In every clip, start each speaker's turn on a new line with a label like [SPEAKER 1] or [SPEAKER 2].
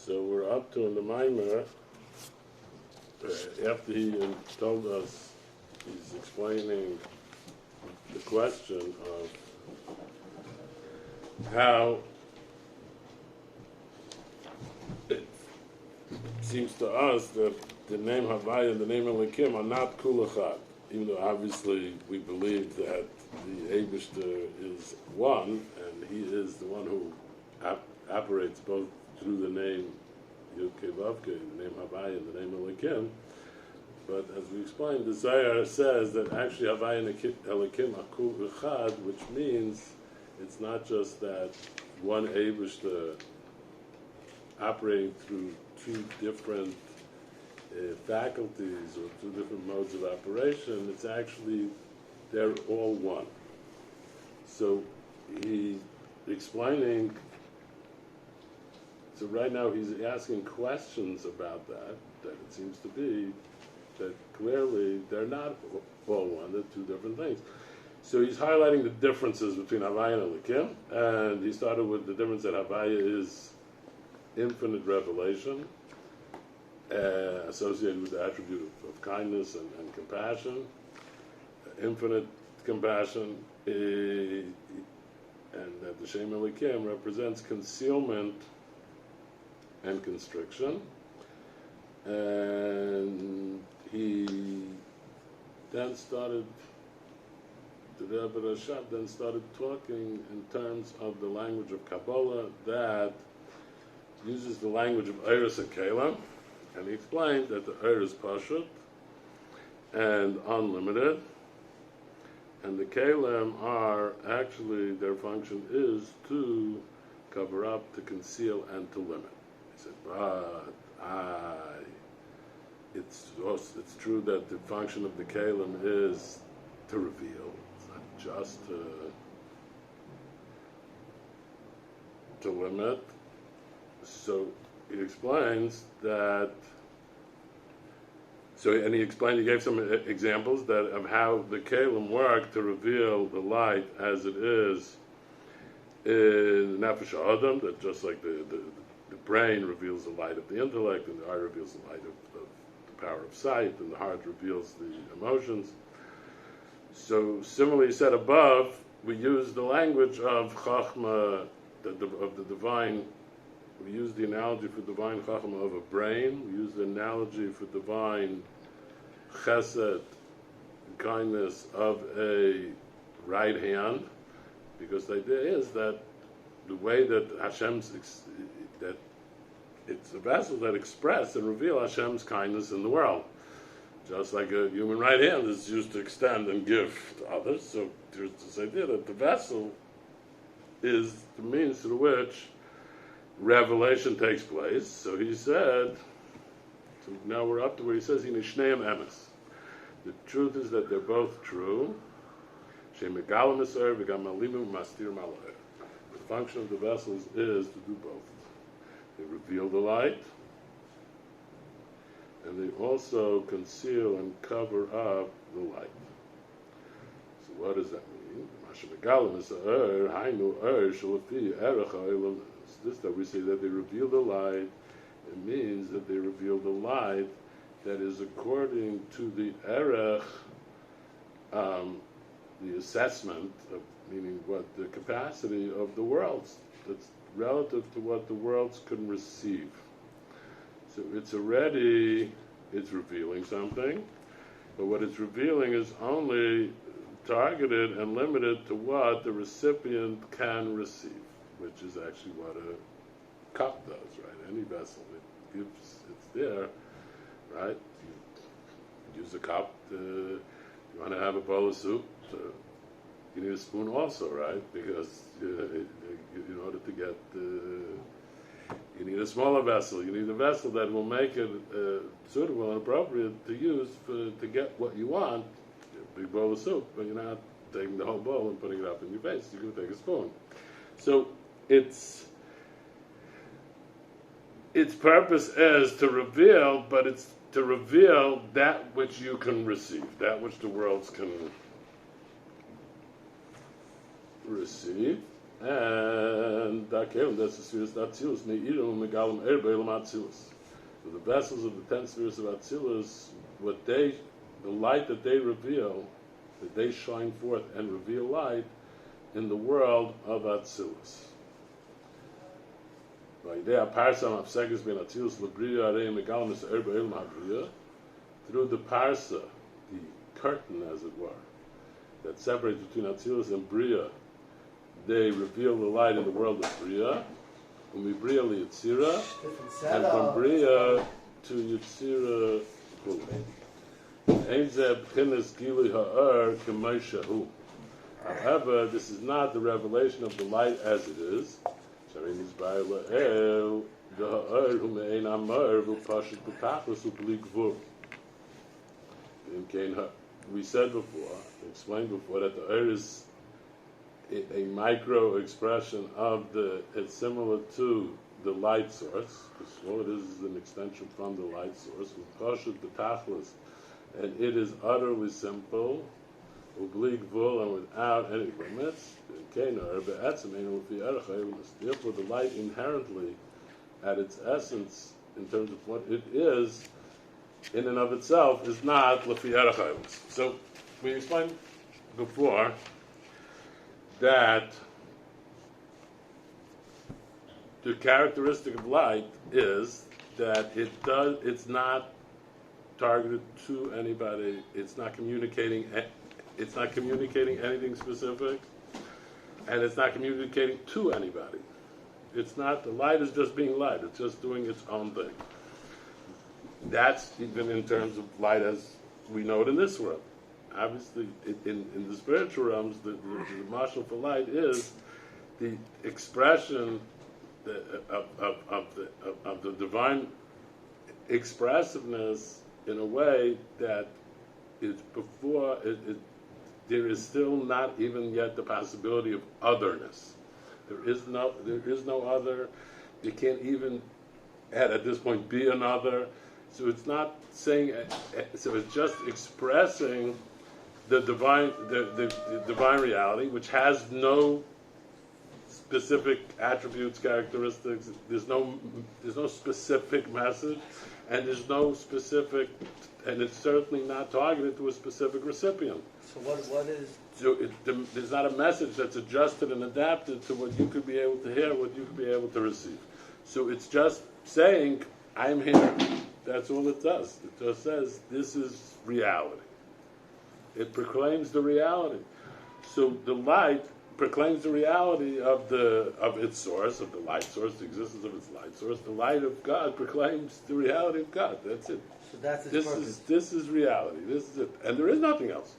[SPEAKER 1] So we're up to in the maamar, after he told us, he's explaining the question of how it seems to us that the name Havaya and the name Elikim are not kulachad, even though obviously we believe that the Eibishter is one, and he is the one who operates both through the name Yud-Kei Vav-Kei, the name Havaya and the name Elikim. But as we explained, the Zohar says that actually Havaya and Elikim are kul echad, which means it's not just that one Eibishter operating through two different faculties or two different modes of operation. It's actually, they're all one. So he's explaining, so right now he's asking questions about that it seems to be that clearly they're not all one, they're two different things. So he's highlighting the differences between Havaya and Elikim, and he started with the difference that Havaya is infinite revelation, associated with the attribute of kindness and compassion, infinite compassion, and that the Shem Elikim represents concealment and constriction. And he then started, the Rebbe Rashab then started talking in terms of the language of Kabbalah that uses the language of Eiros and Kalim, and he explained that the Eir is Pashut and unlimited, and the Kalim are actually, their function is to cover up, to conceal, and to limit. He said, but it's true that the function of the Kalim is to reveal, it's not just to limit. So he explains that. And he gave some examples of how the Kalim work to reveal the light as it is in Nefesh Adam, that just like the brain reveals the light of the intellect, and the eye reveals the light of the power of sight, and the heart reveals the emotions. So similarly said above, we use the language of Chachma, of the divine. We use the analogy for divine Chachma of a brain. We use the analogy for divine Chesed, kindness, of a right hand, because the idea is that the way that that it's a vessel that express and reveal Hashem's kindness in the world. Just like a human right hand is used to extend and give to others, so there's this idea that the vessel is the means through which revelation takes place. So he said, so now we're up to where he says, the truth is that they're both true. The function of the vessels is to do both. They reveal the light, and they also conceal and cover up the light. So what does that mean? This that we say that they reveal the light, it means that they reveal the light that is according to the erech, the assessment of, meaning what the capacity of the worlds, that's relative to what the worlds can receive. So it's revealing something, but what it's revealing is only targeted and limited to what the recipient can receive, which is actually what a cup does, right? Any vessel, it's there, right? You use a cup, you want to have a bowl of soup, you need a spoon also, right? Because in order to get, you need a smaller vessel, you need a vessel that will make it suitable and appropriate to use to get what you want, a big bowl of soup, but you're not taking the whole bowl and putting it up in your face, you can take a spoon. So its purpose is to reveal, but it's to reveal that which you can receive, that which the worlds can receive. And that came, that's the spheres of Atzilus, Me'irim, Megalim, Erbelim, Atzilus. So the vessels of the 10 spheres of Atzilus, the light that they reveal, that they shine forth and reveal light in the world of Atzilus. Through the parsa, the curtain, as it were, that separates between Atzilus and Bria, they reveal the light in the world of Bria, from Bria to Yitzira, and from Bria to Yitzira. However, this is not the revelation of the light as it is. We said before, explained before, that the air is a micro expression of it's similar to the light source, because all it is an extension from the light source, and it is utterly simple, and without any limits. Therefore, the light inherently, at its essence, in terms of what it is, in and of itself, is not lefi erech. So we explained before that the characteristic of light is that it's not targeted to anybody. It's not communicating anything specific, and it's not communicating to anybody. It's not, the light is just being light. It's just doing its own thing. That's even in terms of light as we know it in this world. Obviously, in the spiritual realms, the marshal for light is the expression of the divine expressiveness in a way that is before there is still not even yet the possibility of otherness. There is no other. You can't even at this point be another. So it's not saying. So it's just expressing the divine reality, which has no specific attributes, characteristics. There's no specific message, and there's no specific, and it's certainly not targeted to a specific recipient.
[SPEAKER 2] So what is?
[SPEAKER 1] So there's not a message that's adjusted and adapted to what you could be able to hear, what you could be able to receive. So it's just saying, I'm here. That's all it does. It just says, this is reality. It proclaims the reality. So the light proclaims the reality of its source, of the light source, the existence of its light source. The light of God proclaims the reality of God. That's it.
[SPEAKER 2] So that's its purpose.
[SPEAKER 1] This is reality. This is it. And there is nothing else.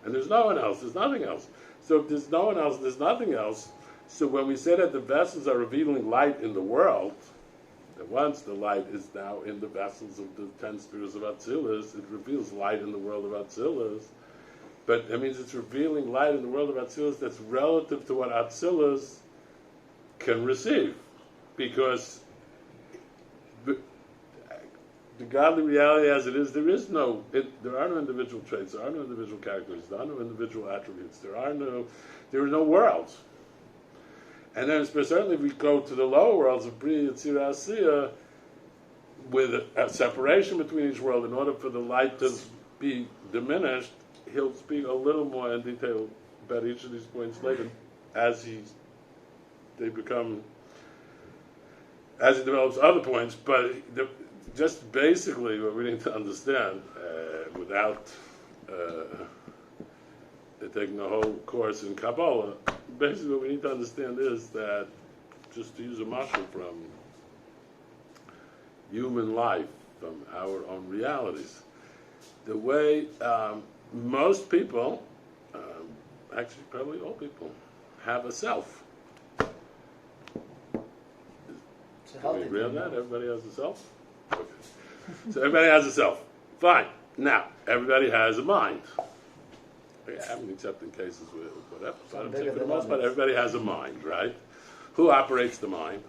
[SPEAKER 1] And there's no one else. There's nothing else. So if there's no one else, there's nothing else. So when we say that the vessels are revealing light in the world, that once the light is now in the vessels of the 10 spheres of Atzilus, it reveals light in the world of Atzilus. But that means it's revealing light in the world of Atzilus that's relative to what Atzilus can receive. Because the godly reality as it is, there are no individual traits, there are no individual characters, there are no individual attributes, there are no worlds. And then certainly if we go to the lower worlds of Bria, Yetzirah, Asiyah, with a separation between each world in order for the light to be diminished, he'll speak a little more in detail about each of these points later as he develops other points. But just basically what we need to understand, without taking a whole course in Kabbalah, basically what we need to understand is that, just to use a mashal from human life, from our own realities, the way most people, actually probably all people, have a self. Can we agree on that? Everybody has a self? Okay. So everybody has a self. Fine. Now, everybody has a mind. I mean, except in cases with whatever. But for the most part, everybody has a mind, right? Who operates the mind?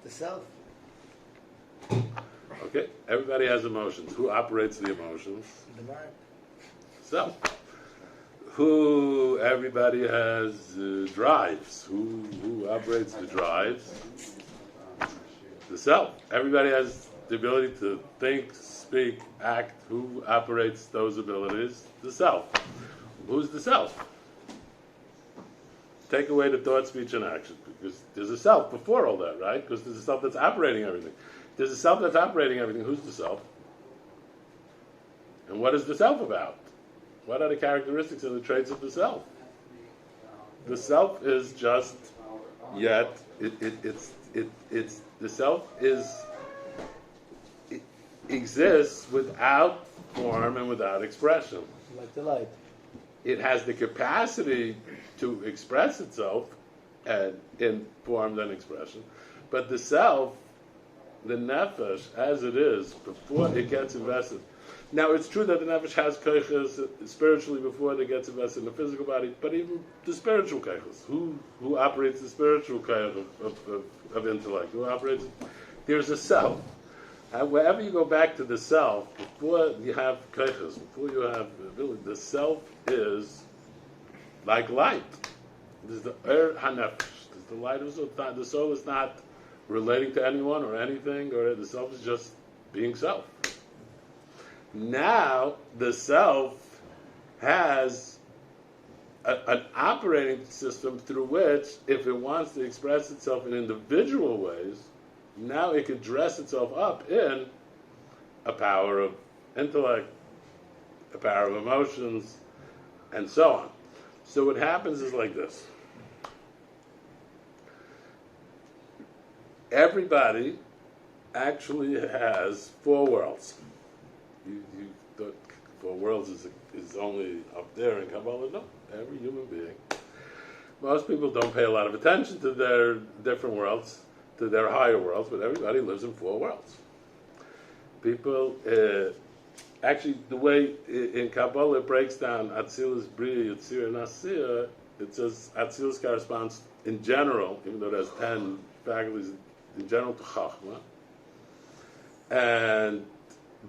[SPEAKER 2] The self.
[SPEAKER 1] Okay. Everybody has emotions. Who operates the emotions?
[SPEAKER 2] The mind.
[SPEAKER 1] Self. who everybody has drives. Who operates the drives? The self. Everybody has the ability to think, speak, act. Who operates those abilities? The self. Who's the self? Take away the thought, speech, and action. Because there's a self before all that, right? Because there's a self that's operating everything. There's a self that's operating everything. Who's the self? And what is the self about? What are the characteristics and the traits of the self? The self is just yet. It's the self exists without form and without expression.
[SPEAKER 2] Like the light.
[SPEAKER 1] It has the capacity to express itself in form and expression, but the self, the nefesh, as it is before it gets invested. Now, it's true that the nefesh has koiches spiritually before it gets invested in the physical body, but even the spiritual koiches, who operates the spiritual koich of intellect? Who operates? There's a self. Wherever you go back to the self, before you have koiches, before you have ability, the self is like light. This is the hanefesh. This is the light of the soul. The soul is not relating to anyone or anything, or the self is just being self. Now the self has an operating system through which, if it wants to express itself in individual ways, now it could dress itself up in a power of intellect, a power of emotions, and so on. So what happens is like this. Everybody actually has four worlds. You thought four worlds is only up there in Kabbalah? No, every human being. Most people don't pay a lot of attention to their different worlds, to their higher worlds, but everybody lives in four worlds. People, actually, the way in Kabbalah it breaks down Atzilus, Bria, Yitzir, and Asiya, it says Atzilus corresponds in general, even though there's 10 faculties, in general to Chachma, and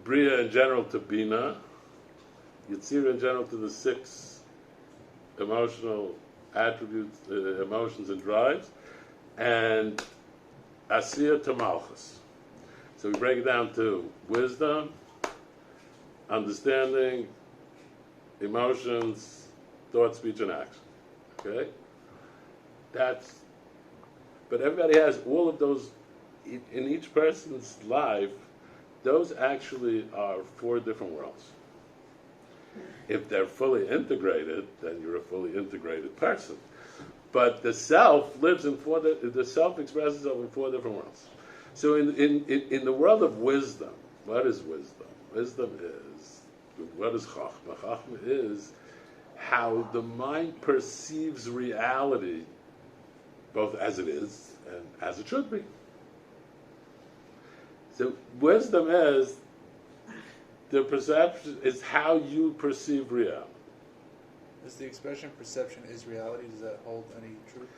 [SPEAKER 1] Bria in general to Bina, Yitzir in general to the 6 emotional attributes, emotions and drives, and Asiya to Malchus. So we break it down to wisdom, understanding, emotions, thought, speech, and action. Okay? But everybody has all of those in each person's life. Those actually are 4 different worlds. If they're fully integrated, then you're a fully integrated person. But the self lives in the self expresses itself in 4 different worlds. So in the world of wisdom, what is wisdom? Wisdom is, what is Chachma? Chachma is how the mind perceives reality, both as it is and as it should be. So wisdom is the perception, is how you perceive reality.
[SPEAKER 3] Does the expression perception is reality, does that hold any truth?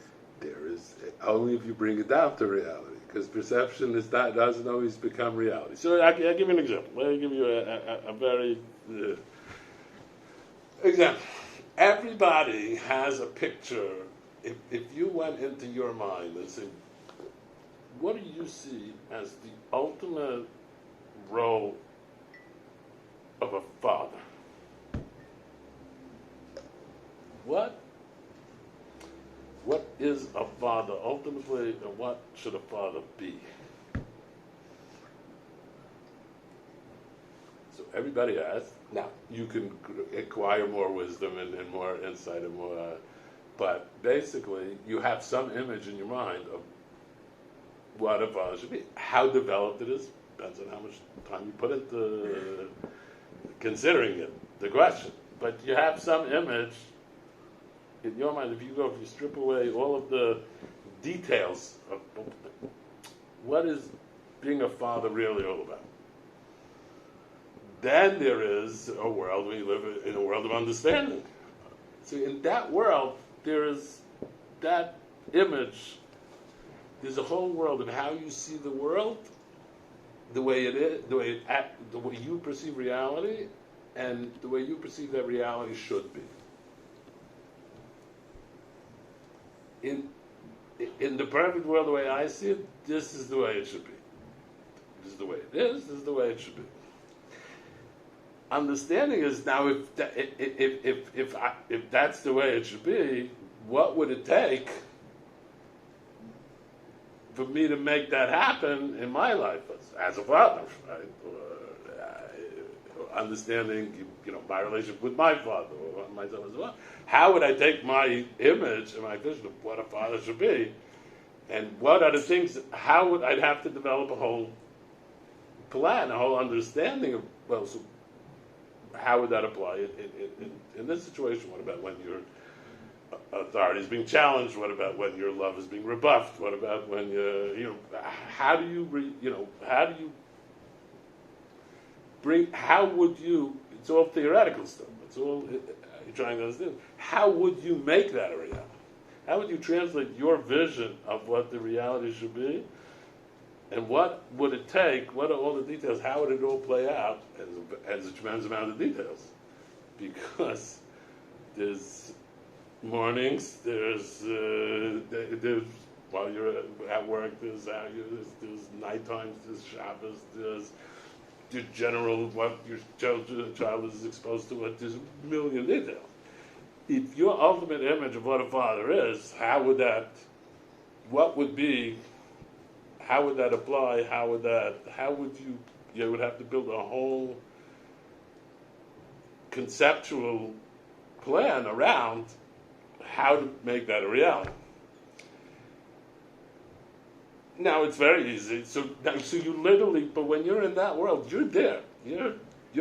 [SPEAKER 1] There is, only if you bring it down to reality, because perception doesn't always become reality. So I'll give you an example. Let me give you a very example. Everybody has a picture. If you went into your mind and said, what do you see as the ultimate role of a father? What is a father ultimately, and what should a father be? So everybody asks. Now, you can acquire more wisdom and more insight and more, but basically you have some image in your mind of what a father should be. How developed it is depends on how much time you put into considering it, the question. But you have some image in your mind. If you strip away all of the details of what is being a father really all about, then there is a world where you live in a world of understanding. So in that world, there is that image. There's a whole world of how you see the world, the way it is, the way you perceive reality, and the way you perceive that reality should be. in the perfect world, the way I see it, this is the way it should be. This is the way it is. This is the way it should be. Understanding is now if that's the way it should be, what would it take for me to make that happen in my life as a father, right? Or understanding, my relationship with my father or myself as well. How would I take my image and my vision of what a father should be, and what are the things? How would I'd have to develop a whole plan, a whole understanding of so how would that apply in this situation? What about when your authority is being challenged? What about when your love is being rebuffed? What about when how do you bring? How would you? It's all theoretical stuff. It's all you're trying to understand. How would you make that a reality? How would you translate your vision of what the reality should be? And what would it take? What are all the details? How would it all play out as a tremendous amount of details? Because there's mornings, there's while you're at work, there's night times, there's Shabbos, there's the general what your child is exposed to. There's a million details. If your ultimate image of what a father is, how would that? What would be? How would that apply? How would you? You would have to build a whole conceptual plan around how to make that a reality. Now it's very easy. So you literally, but when you're in that world, you're there. You're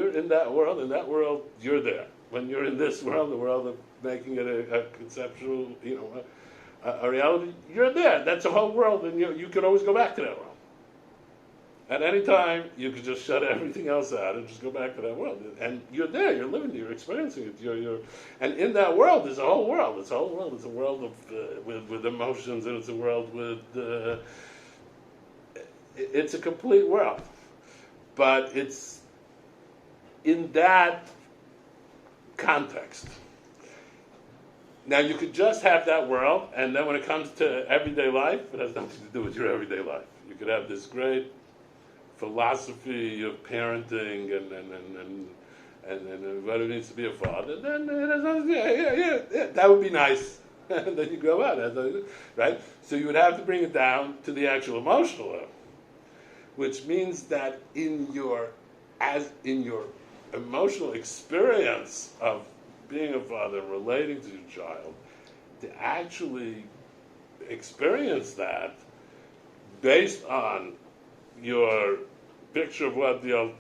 [SPEAKER 1] in that world. In that world, you're there. When you're in this world, the world of making it a conceptual, a reality, you're there. That's a whole world, and you can always go back to that world. At any time, you can just shut everything else out and just go back to that world. And you're there, you're living it, you're experiencing it. And in that world, there's a whole world. It's a whole world. It's a world of with emotions, and it's a world with... it's a complete world. But it's in that context. Now, you could just have that world, and then when it comes to everyday life, it has nothing to do with your everyday life. You could have this great philosophy of parenting and what it means to be a father. Then it has nothing, that would be nice. And then you go out, right? So you would have to bring it down to the actual emotional level, which means that in your emotional experience of being a father, relating to your child, to actually experience that based on your picture of what you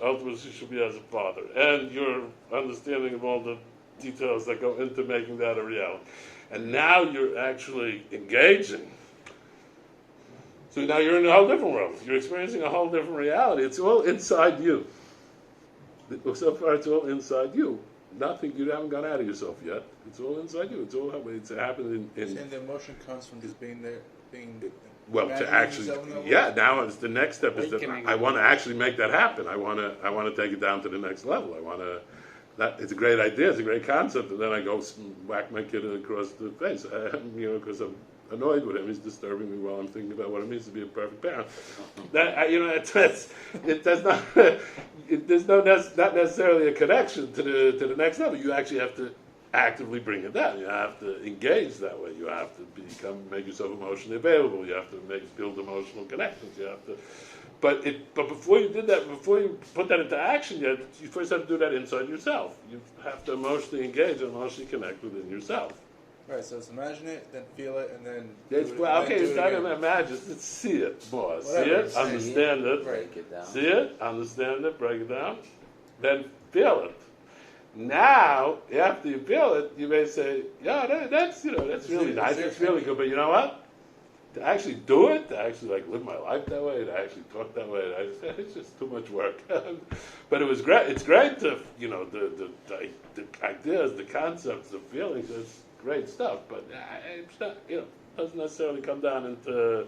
[SPEAKER 1] ultimately should be as a father, and your understanding of all the details that go into making that a reality. And now you're actually engaging. So now you're in a whole different world. You're experiencing a whole different reality. It's all inside you. So far, it's all inside you. Nothing, you haven't gone out of yourself yet. It's all inside you. It's happening in...
[SPEAKER 3] And the emotion comes from just being there,
[SPEAKER 1] well, to actually, now it's the next step is that I want to actually make that happen. I want to take it down to the next level. It's a great idea. It's a great concept. And then I go whack my kid across the face, because I'm annoyed with him. He's disturbing me while I'm thinking about what it means to be a perfect parent. There's not necessarily a connection to the next level. You actually have to actively bring it down. You have to engage that way. You have to make yourself emotionally available. You have to build emotional connections. You have to, but before you did that, before you put that into action, you first have to do that inside yourself. You have to emotionally engage and emotionally connect within yourself.
[SPEAKER 3] Right, so it's imagine it, then feel it, and then
[SPEAKER 1] it's not going to imagine. It's see it, boss. See it, understand it,
[SPEAKER 2] break it down.
[SPEAKER 1] See it, understand it, break it down, then feel it. Now, after you feel it, you may say, "Yeah, that's really nice. That's really good." But you know what? To actually do it, to actually live my life that way, to actually talk that way, it's just too much work. But it was great. It's great to the ideas, the concepts, the feelings. It's great stuff, but it's not, doesn't necessarily come down into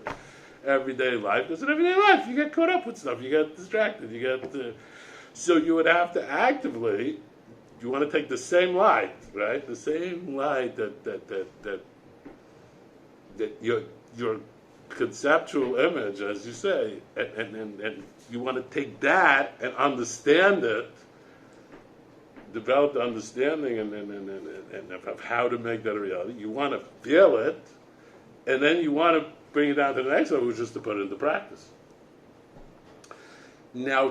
[SPEAKER 1] everyday life. Because in everyday life, you get caught up with stuff, you get distracted, so you would have to actively, you want to take the same light, right? The same light that that your conceptual image, as you say, and you want to take that and understand it, develop the understanding and of how to make that a reality. You want to feel it, and then you want to bring it down to the next level, which is to put it into practice. Now,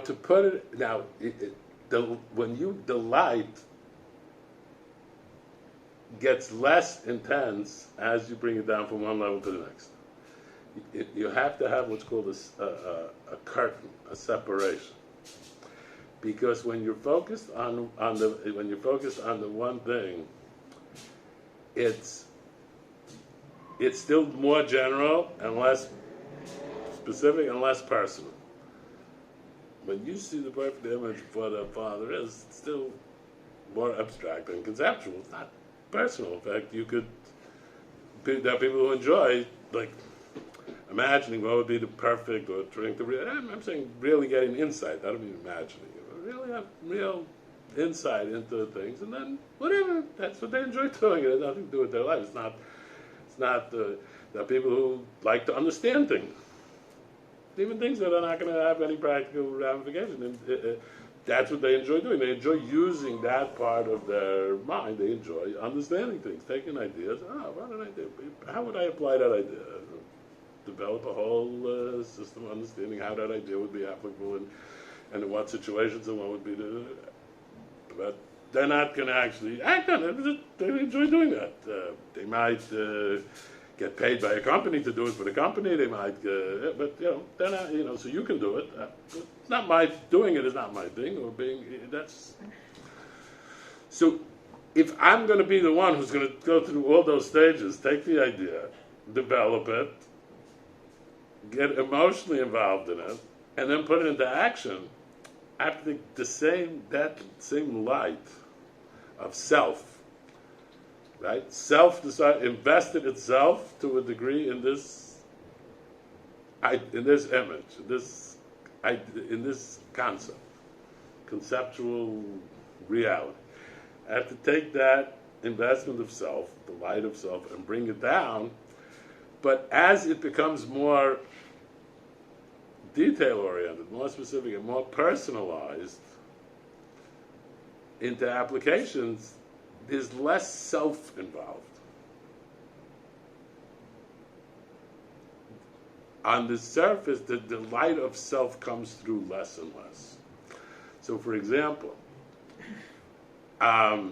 [SPEAKER 1] when the light gets less intense as you bring it down from one level to the next. You have to have what's called a curtain, a separation, because when you're focused on the one thing, it's still more general and less specific and less personal. When you see the perfect image of what a father is, it's still more abstract and conceptual. It's not personal. In fact, there are people who enjoy, like, imagining what would be the perfect or trying to. I'm saying really getting insight. I don't mean imagining. Really have real insight into things, and then whatever. That's what they enjoy doing. It has nothing to do with their life. It's not. There are people who like to understand things, even things that are not going to have any practical ramification. And that's what they enjoy doing. They enjoy using that part of their mind. They enjoy understanding things, taking ideas. What an idea! How would I apply that idea? Develop a whole system of understanding how that idea would be applicable and in what situations and what would be the. But they're not going to actually act on it. They enjoy doing that. They might get paid by a company to do it for the company. They might, but they're not. So you can do it. It's not my doing it is not my thing or being. That's. So, if I'm going to be the one who's going to go through all those stages, take the idea, develop it, get emotionally involved in it, and then put it into action, I have to take that same light of self, right? Self invested itself to a degree in this image, in this concept, conceptual reality. I have to take that investment of self, the light of self, and bring it down. But as it becomes more detail-oriented, more specific, and more personalized into applications, there's less self involved. On the surface, the light of self comes through less and less. So, for example, the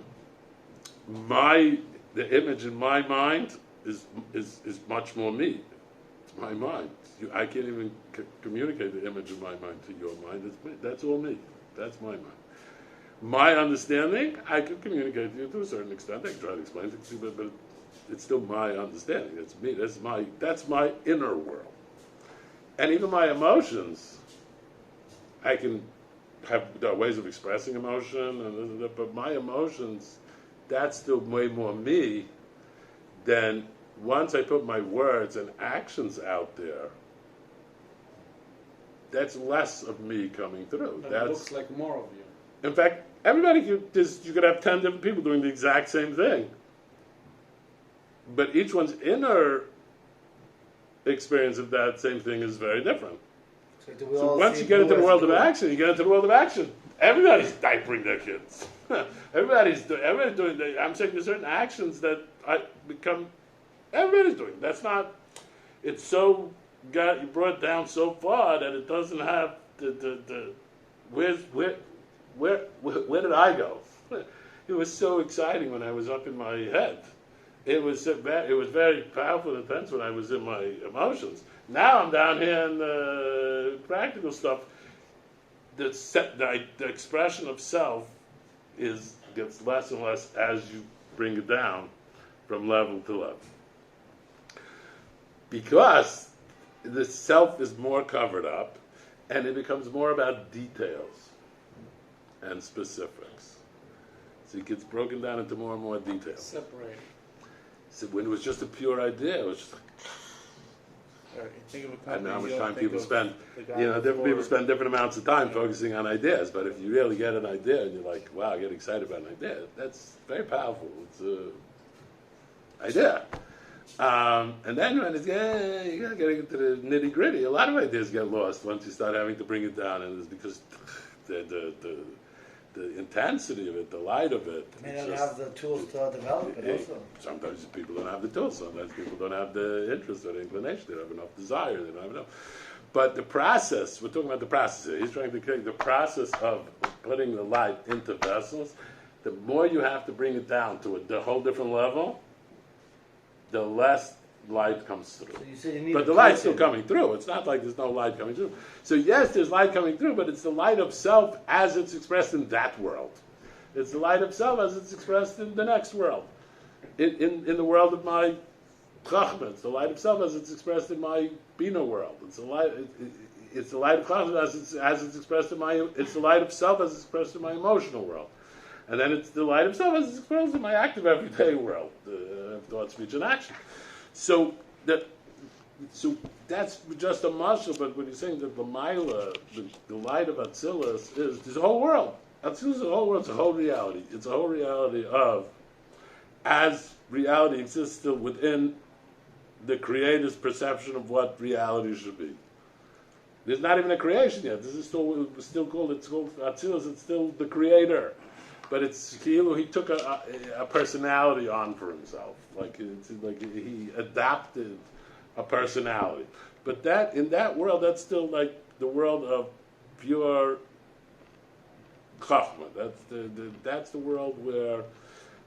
[SPEAKER 1] image in my mind is much more me. It's my mind. I can't even communicate the image of my mind to your mind. That's all me. That's my mind. My understanding, I can communicate to you to a certain extent. I can try to explain it to you, but it's still my understanding. It's me. That's my inner world. And even my emotions, I can have ways of expressing emotion, but my emotions, that's still way more me than once I put my words and actions out there. That's less of me coming through.
[SPEAKER 4] That looks like more of you.
[SPEAKER 1] In fact, you could have 10 different people doing the exact same thing, but each one's inner experience of that same thing is very different. So once you get into the world of action, everybody's diapering their kids. Everybody's doing. I'm saying there's certain actions that everybody's doing. That's not. It's so you brought down so far that it doesn't have the where did I go? It was so exciting when I was up in my head. It was very powerful and intense when I was in my emotions. Now I'm down here in the practical stuff. The expression of self gets less and less as you bring it down from level to level. Because the self is more covered up, and it becomes more about details and specifics. So it gets broken down into more and more details.
[SPEAKER 3] Separated.
[SPEAKER 1] So when it was just a pure idea, it was just like,
[SPEAKER 3] Right, think of a
[SPEAKER 1] I don't know how much
[SPEAKER 3] company,
[SPEAKER 1] time people spend.
[SPEAKER 3] the guy
[SPEAKER 1] Different
[SPEAKER 3] before-
[SPEAKER 1] people spend different amounts of time focusing on ideas. But if you really get an idea and you're like, wow, I get excited about an idea, that's very powerful. It's an idea. And then when it's you gotta get into the nitty gritty. A lot of ideas get lost once you start having to bring it down, and it's because the intensity of it, the light of it.
[SPEAKER 2] May not have the tools to develop it also.
[SPEAKER 1] Sometimes people don't have the tools. Sometimes people don't have the interest or the inclination. They don't have enough desire. They don't have enough. But the process, we're talking about the process here. He's trying to create the process of putting the light into vessels. The more you have to bring it down to a whole different level, the less light comes through.
[SPEAKER 2] So you say you need
[SPEAKER 1] But the light's still coming through. It's not like there's no light coming through. So yes, there's light coming through, but it's the light of self as it's expressed in that world. It's the light of self as it's expressed in the next world. In the world of my chachma, it's the light of self as it's expressed in my bina world. It's the light. It's the light of chachma as it's expressed in my. It's the light of self as it's expressed in my emotional world. And then it's the light of self as it's expressed in my active everyday world, thought, speech, and action. So that's just a mashal. But when you're saying that the Maila, the light of Atzilus is the whole world. Atzilus is the whole world. It's a whole reality. It's a whole reality of as reality exists still within the Creator's perception of what reality should be. There's not even a creation yet. This is still called. It's called Atzilus. It's still the Creator. But it's he took a personality on for himself, like he adapted a personality. But that in that world, that's still like the world of pure chachma. That's the world where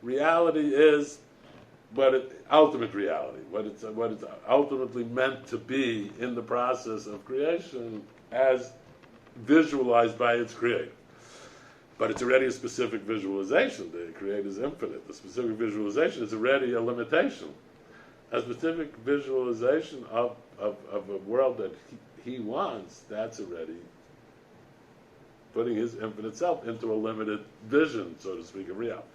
[SPEAKER 1] reality is ultimate reality, what it's ultimately meant to be in the process of creation, as visualized by its creator. But it's already a specific visualization. The Creator is infinite. The specific visualization is already a limitation. A specific visualization of a world that he wants, that's already putting his infinite self into a limited vision, so to speak, of reality.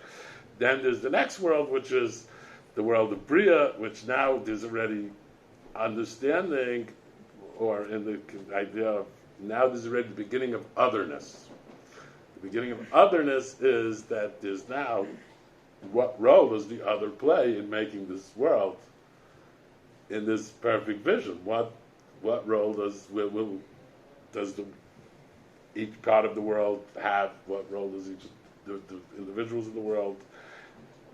[SPEAKER 1] Then there's the next world, which is the world of Bria, which now there's already understanding, or in the idea of, now there's already the beginning of otherness. The beginning of otherness is that there's now, what role does the other play in making this world in this perfect vision? What role does each part of the world have? What role does the individuals in the world?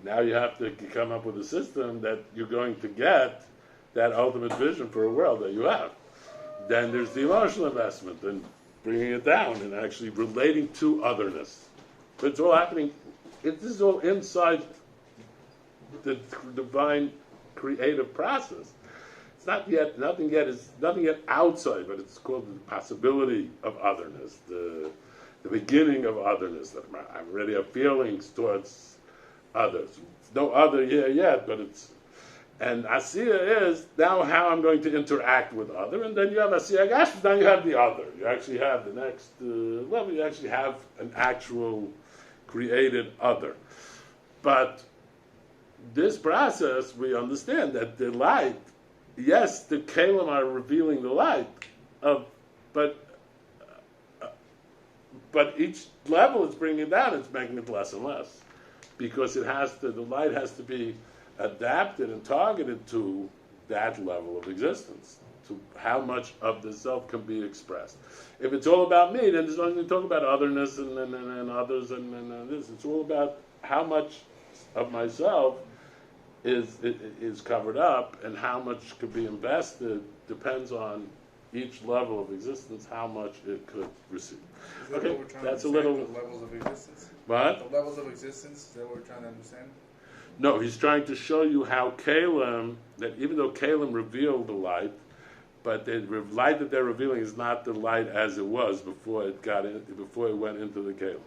[SPEAKER 1] Now you have to come up with a system that you're going to get that ultimate vision for a world that you have. Then there's the emotional investment and bringing it down and actually relating to otherness. But it's all happening. This is all inside the divine creative process. It's not yet nothing yet outside, but it's called the possibility of otherness, the beginning of otherness. That I already have feelings towards others. It's no other here yet, but it's. And Asiya is now how I'm going to interact with other, and then you have Asiya Gash, then you have the other. You actually have the next level, you actually have an actual created other. But this process, we understand that the light, yes, the Kalim are revealing the light, but each level it's bringing it down, it's making it less and less. Because the light has to be adapted and targeted to that level of existence, to how much of the self can be expressed. If it's all about me, then there's nothing to talk about otherness and others and this. It's all about how much of myself is covered up, and how much could be invested depends on each level of existence, how much it could receive.
[SPEAKER 3] Is that
[SPEAKER 1] Okay,
[SPEAKER 3] what we're trying
[SPEAKER 1] that's
[SPEAKER 3] to
[SPEAKER 1] a
[SPEAKER 3] understand,
[SPEAKER 1] little.
[SPEAKER 3] the levels of existence?
[SPEAKER 1] What?
[SPEAKER 3] The levels of existence, is that what we're trying to understand?
[SPEAKER 1] No, he's trying to show you how Kalim, that even though Kalim revealed the light, but the light that they're revealing is not the light as it was before it went into the Kalim.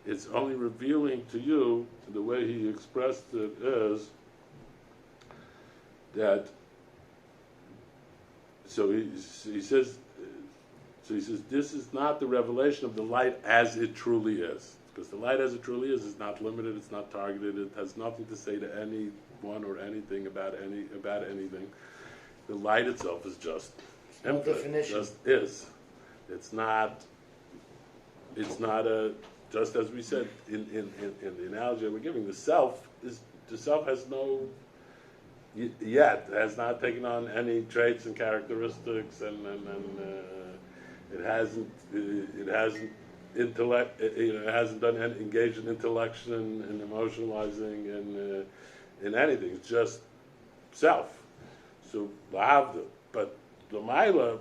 [SPEAKER 1] It's only revealing to you, the way he expressed it is that. So he says, this is not the revelation of the light as it truly is. Because the light as it truly is not limited, it's not targeted, it has nothing to say to anyone or anything about anything. The light itself is just
[SPEAKER 2] No definition.
[SPEAKER 1] just is. It's not a, just as we said in the analogy that we're giving, the self has no yet has not taken on any traits and characteristics, and it hasn't intellect, it hasn't done any, engaged in intellection and emotionalizing and in anything. It's just self. So lahavdil, but the Maila,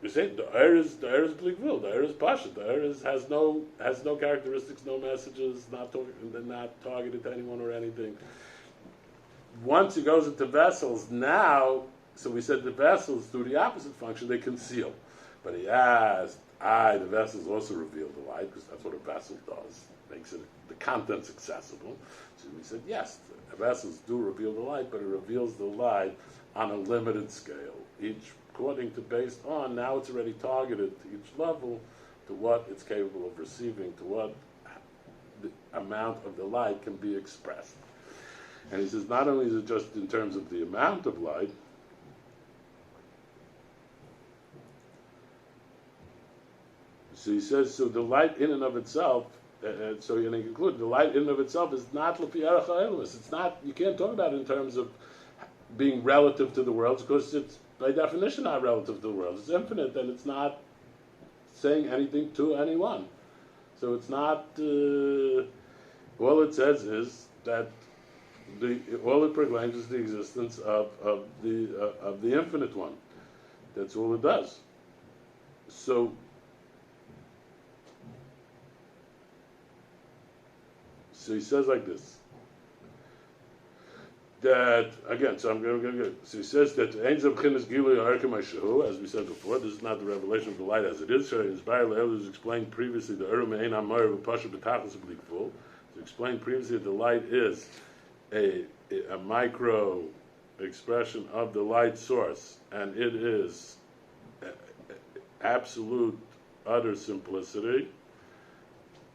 [SPEAKER 1] you say the air is blikvil, the air is pasha, the air has no characteristics, no messages, not targeted to anyone or anything. Once it goes into vessels, now, so we said the vessels do the opposite function, they conceal. But he asked, the vessels also reveal the light, because that's what a vessel does, makes it the contents accessible. So we said, yes, the vessels do reveal the light, but it reveals the light on a limited scale. Each, according to, based on, now it's already targeted to each level, to what it's capable of receiving, to what the amount of the light can be expressed. And he says, not only is it just in terms of the amount of light, so he says, so the light in and of itself, so you can conclude, the light in and of itself is not l'pi erech ha'elumus. It's not, you can't talk about it in terms of being relative to the worlds, because it's by definition not relative to the worlds. It's infinite, and it's not saying anything to anyone. So it's not, all it says is that all it proclaims is the existence of the infinite one. That's all it does. So he says like this. That again, so I'm going to go. So he says that as we said before, this is not the revelation of the light as it is. So inspired elders explained previously the to explain previously that the light is a micro expression of the light source, and it is absolute utter simplicity.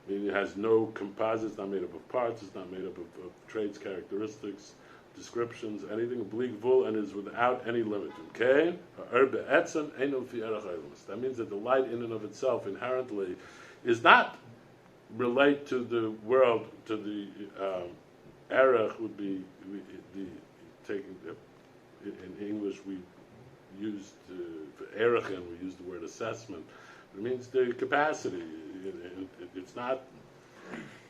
[SPEAKER 1] Meaning it has no composites, not made up of parts, it's not made up of traits, characteristics, descriptions, anything, blikvul, and is without any limit. Okay? That means that the light in and of itself inherently is not relate to the world, to the erech would be the taking in English we used for erech and we use the word assessment. It means the capacity. It's not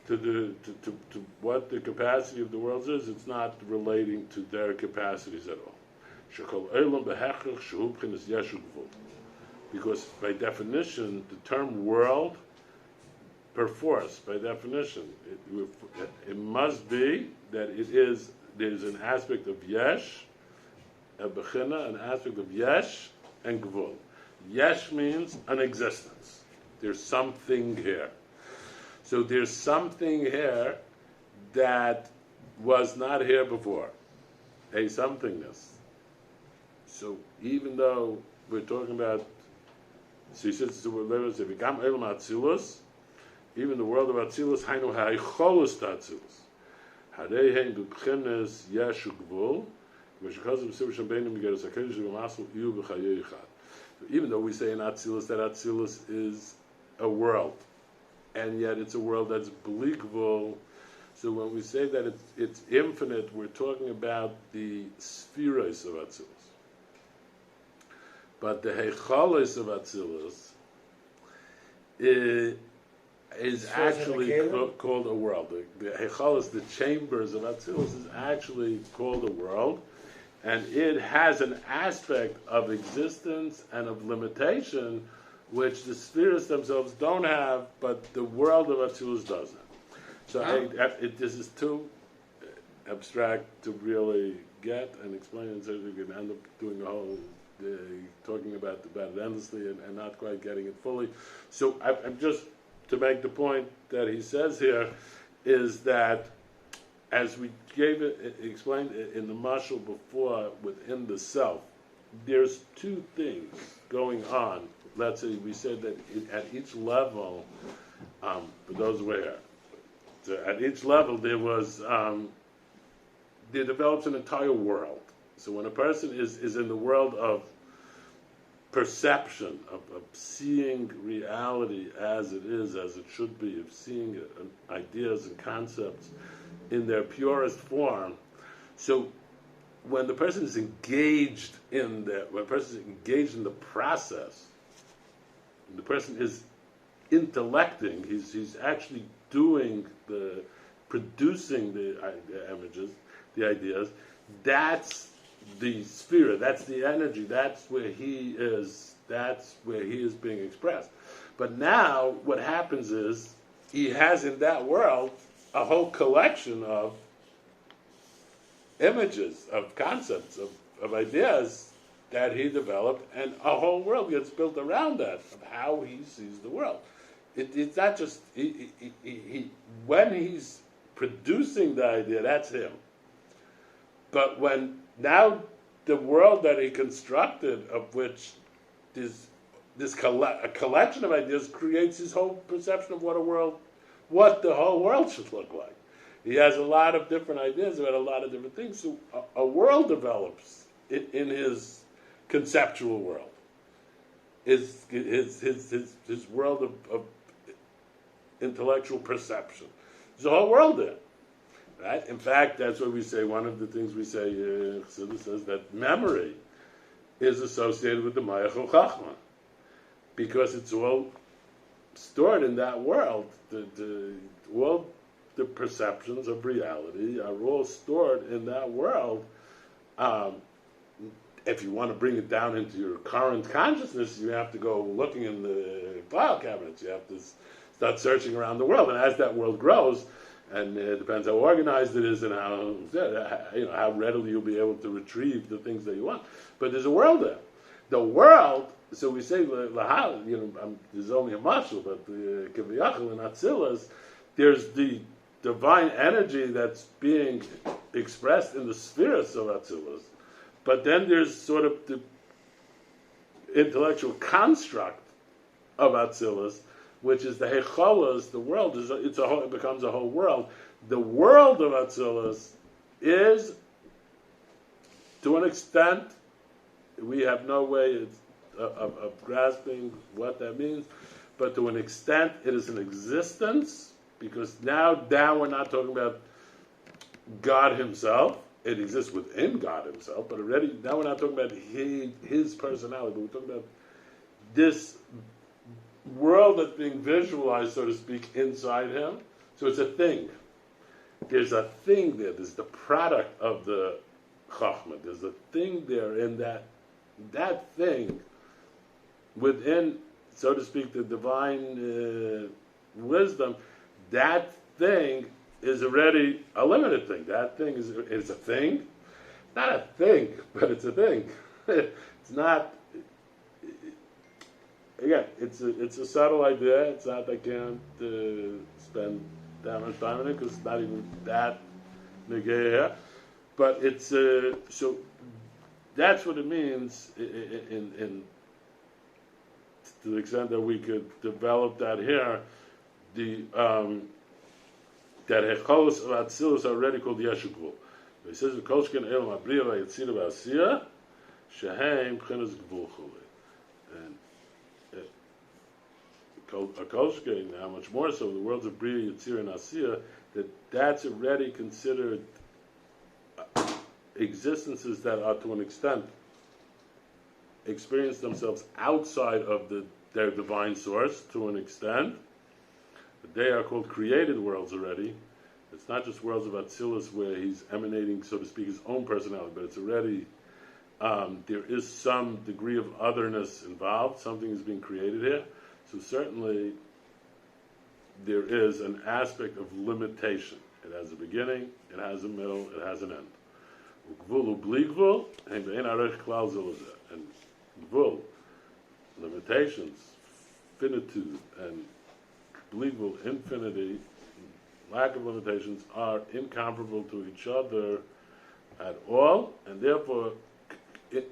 [SPEAKER 1] to what the capacity of the world is. It's not relating to their capacities at all. Because by definition, the term world, perforce, by definition, it must be that there's an aspect of yesh, a bechina, an aspect of yesh and gvul. Yesh means an existence. There's something here. So there's something here that was not here before. A somethingness. So even though we're talking about, so he says, even the world of Atzilus, hainu ha'icholus ta'atzilus. Harei b'b'chenes yeshu gvul, v'shechazim b'sivur shambeinu migeres ha'kedesh v'masel iyu b'chayei echad. Even though we say in Atzilus that Atzilus is a world, and yet it's a world that's blikvul. So when we say that it's infinite, we're talking about the spheres of Atzilus. But the heichalos of Atzilus is actually called a world. The heichalos, the chambers of Atzilus, is actually called a world. And it has an aspect of existence and of limitation, which the spheres themselves don't have, but the world of Atzilus doesn't. So this is too abstract to really get and explain, and so we can end up doing a whole talking about it endlessly and not quite getting it fully. So I'm just to make the point that he says here is that, as we explained in the mashal before, within the self, there's two things going on. Let's say we said that at each level, for those who were here, so at each level there develops an entire world. So when a person is in the world of perception, of seeing reality as it is, as it should be, of seeing ideas and concepts in their purest form, so when the person is engaged in the process, the person is intellecting. He's actually producing the images, the ideas. That's the spirit. That's the energy. That's where he is. That's where he is being expressed. But now, what happens is he has in that world a whole collection of images, of concepts, of ideas that he developed, and a whole world gets built around that, of how he sees the world. It's not just, when he's producing the idea, that's him. But when now the world that he constructed, of which a collection of ideas creates his whole perception of what the whole world should look like. He has a lot of different ideas about a lot of different things. So a world develops in his conceptual world. His world of intellectual perception. There's a whole world there. Right? In fact, that's what we say, one of the things we say, Chassidus says that memory is associated with the Mayach Chachma. Because it's all stored in that world. All the perceptions of reality are all stored in that world. If you want to bring it down into your current consciousness, you have to go looking in the file cabinets. You have to start searching around the world. And as that world grows, and it depends how organized it is and how readily you'll be able to retrieve the things that you want. But there's a world there. The world, so we say, there's only a mashal, but Kiviyachal and Atzilus, there's the divine energy that's being expressed in the spheres of Atzilus, but then there's sort of the intellectual construct of Atzilus, which is the Hecholas, the world, it becomes a whole world. The world of Atzilus is, to an extent, we have no way of grasping what that means, but to an extent it is an existence, because now we're not talking about God himself. It exists within God himself, but already now we're not talking about his personality, but we're talking about this world that's being visualized, so to speak, inside him. So it's a thing. There's a thing there. There's the product of the Chachma. There's a thing there in that thing within, so to speak, the divine wisdom. That thing is already a limited thing. That thing is a thing. Not a thing, but it's a thing. It's not. Again, it's a subtle idea. It's not, I can't spend that much time on it because it's not even that negaya. But it's so that's what it means in to the extent that we could develop that here. That hecholos of Atzilus are already called Yeshugul. He says the Kolshkin Elam Abriya Vayitzira V'Asiya Shehem B'chinas Gvul Chulei. And a Kolshkin, how much more so the worlds of Briya, Yitzira, and Asiya, that's already considered existences that are to an extent experience themselves outside of their divine source to an extent. They are called created worlds already. It's not just worlds of Atzilus where he's emanating, so to speak, his own personality, but it's already, there is some degree of otherness involved. Something is being created here. So certainly there is an aspect of limitation. It has a beginning, it has a middle, it has an end. And gvul, limitations, finitude, and believable infinity, lack of limitations, are incomparable to each other at all, and therefore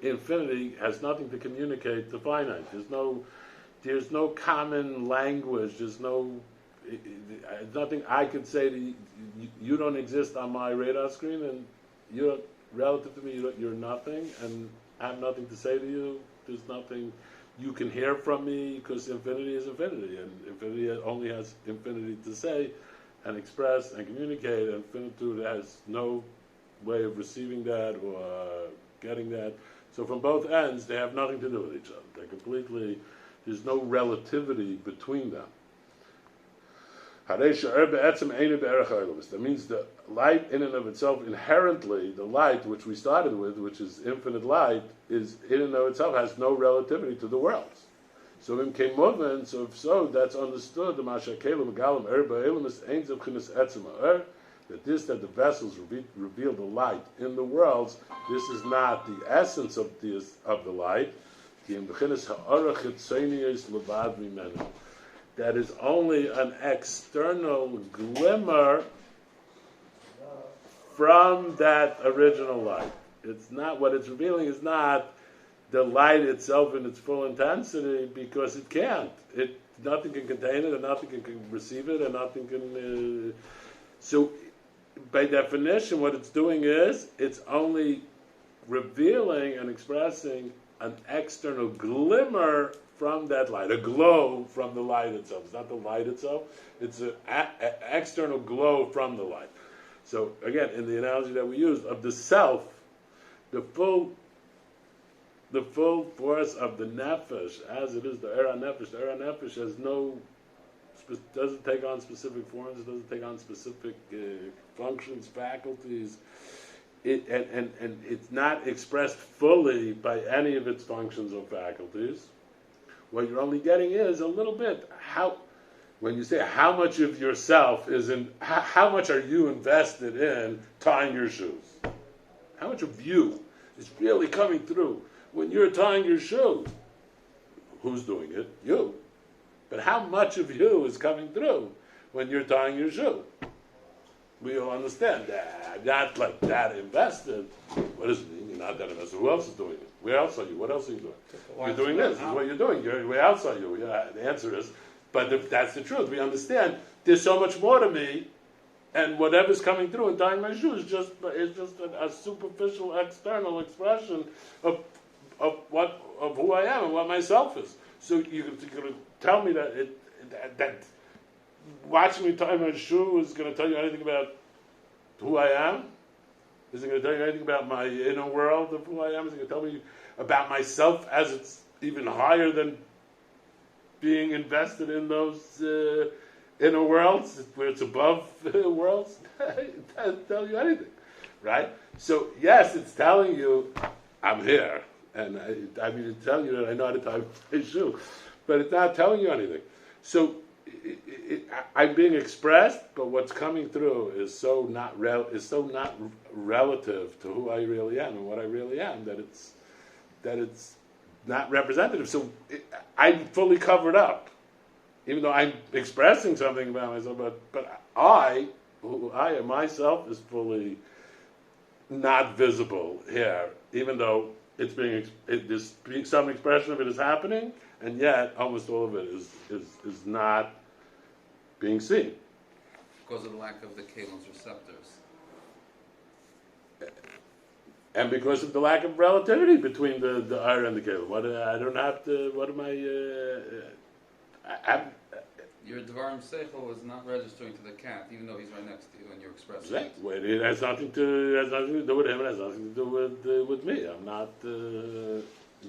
[SPEAKER 1] infinity has nothing to communicate to finite. There's no common language. There's nothing I could say to you. You don't exist on my radar screen, and you're relative to me. You're nothing, and I have nothing to say to you. There's nothing you can hear from me, because infinity is infinity, and infinity only has infinity to say and express and communicate, and finitude has no way of receiving that or getting that. So from both ends, they have nothing to do with each other. They're completely, there's no relativity between them. That means the light in and of itself, inherently, the light which we started with, which is infinite light, is in and of itself has no relativity to the worlds. So in Kemoven, so if so, that's understood, the Mashakelim Galam Erba is Ainz of Chinas Etzema that the vessels reveal the light in the worlds, this is not the essence of the light. That is only an external glimmer from that original light. It's not, what it's revealing is not the light itself in its full intensity, because it can't. Nothing can contain it, and nothing can receive it, and nothing can... so, by definition, what it's doing is, it's only revealing and expressing an external glimmer from that light, a glow from the light itself. It's not the light itself, it's an external glow from the light. So again, in the analogy that we used of the self, the full force of the nefesh, as it is the era nefesh has doesn't take on specific forms, it doesn't take on specific functions, faculties. And it's not expressed fully by any of its functions or faculties. What you're only getting is a little bit. When you say how much of yourself is in, how much are you invested in tying your shoes? How much of you is really coming through when you're tying your shoe? Who's doing it? You. But how much of you is coming through when you're tying your shoe? We all understand that. Not like that invested. What does it mean? You're not that invested. Who else is doing it? Where else are you? What else are you doing? You're doing this. This is what you're doing. Where else are you? Yeah, the answer is, but that's the truth. We understand there's so much more to me, and whatever's coming through and tying my shoes is just a superficial external expression of who I am and what myself is. So you're going to tell me that watching me tie my shoe is going to tell you anything about who I am? Is it going to tell you anything about my inner world of who I am? Is it going to tell me about myself as it's even higher than being invested in those inner worlds, where it's above worlds? It doesn't tell you anything, right? So yes, it's telling you, I'm here. And I mean, it's telling you that I know how to tie my shoe. But it's not telling you anything. So I'm being expressed, but what's coming through is so not relative to who I really am and what I really am that it's not representative. So I'm fully covered up, even though I'm expressing something about myself. But I myself is fully not visible here, even though there's some expression of it is happening, and yet almost all of it is not being seen.
[SPEAKER 5] Because of the lack of the Kalim's receptors.
[SPEAKER 1] And because of the lack of relativity between the Ira and the Kalim.
[SPEAKER 5] Your Dvarim Seichel was not registering to the cat, even though he's right next to you and you're expressing
[SPEAKER 1] it. Well, it has nothing to do with him. It has nothing to do with me. I'm not.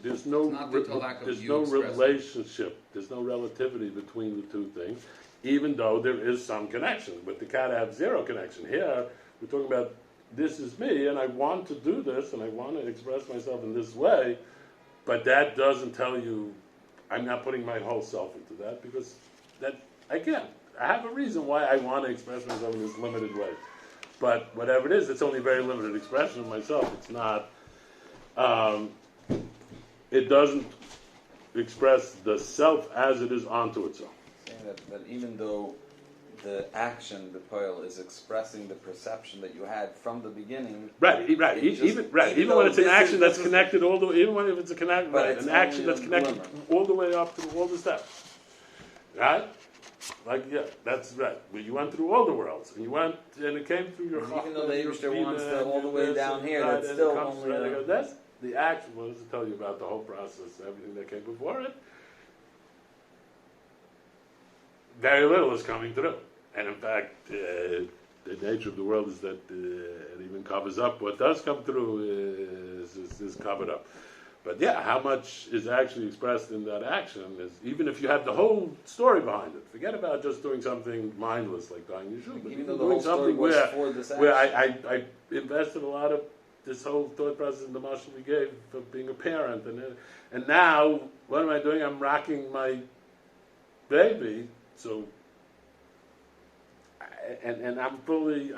[SPEAKER 1] There's no relationship. There's no relativity between the two things, even though there is some connection. With the cat, I have zero connection. Here, we're talking about this is me, and I want to do this, and I want to express myself in this way, but that doesn't tell you I'm not putting my whole self into that, because that I can't. I have a reason why I want to express myself in this limited way. But whatever it is, it's only a very limited expression of myself. It's not, it doesn't express the self as it is onto itself.
[SPEAKER 6] Saying that even though the action, the poil, is expressing the perception that you had from the beginning.
[SPEAKER 1] Right. Even when it's an action that's connected all the way, even when if it's an action that's connected all the way up through all the steps. Right? That's right. Well, you went through all the worlds, and it came through your heart.
[SPEAKER 6] Even though the Eibishter wants all the way down here, that's still only.
[SPEAKER 1] That's the action. What does it tell you about the whole process, everything that came before it? Very little is coming through, and in fact, the nature of the world is that it even covers up what does come through is covered up. But yeah, how much is actually expressed in that action is, even if you have the whole story behind it, forget about just doing something mindless like dying your shoe, but
[SPEAKER 6] Even though the
[SPEAKER 1] doing
[SPEAKER 6] whole story
[SPEAKER 1] something
[SPEAKER 6] was
[SPEAKER 1] where,
[SPEAKER 6] for this
[SPEAKER 1] where
[SPEAKER 6] action.
[SPEAKER 1] I invested a lot of this whole thought process in the mashal we gave for being a parent, and now what am I doing? I'm rocking my baby, so and I'm fully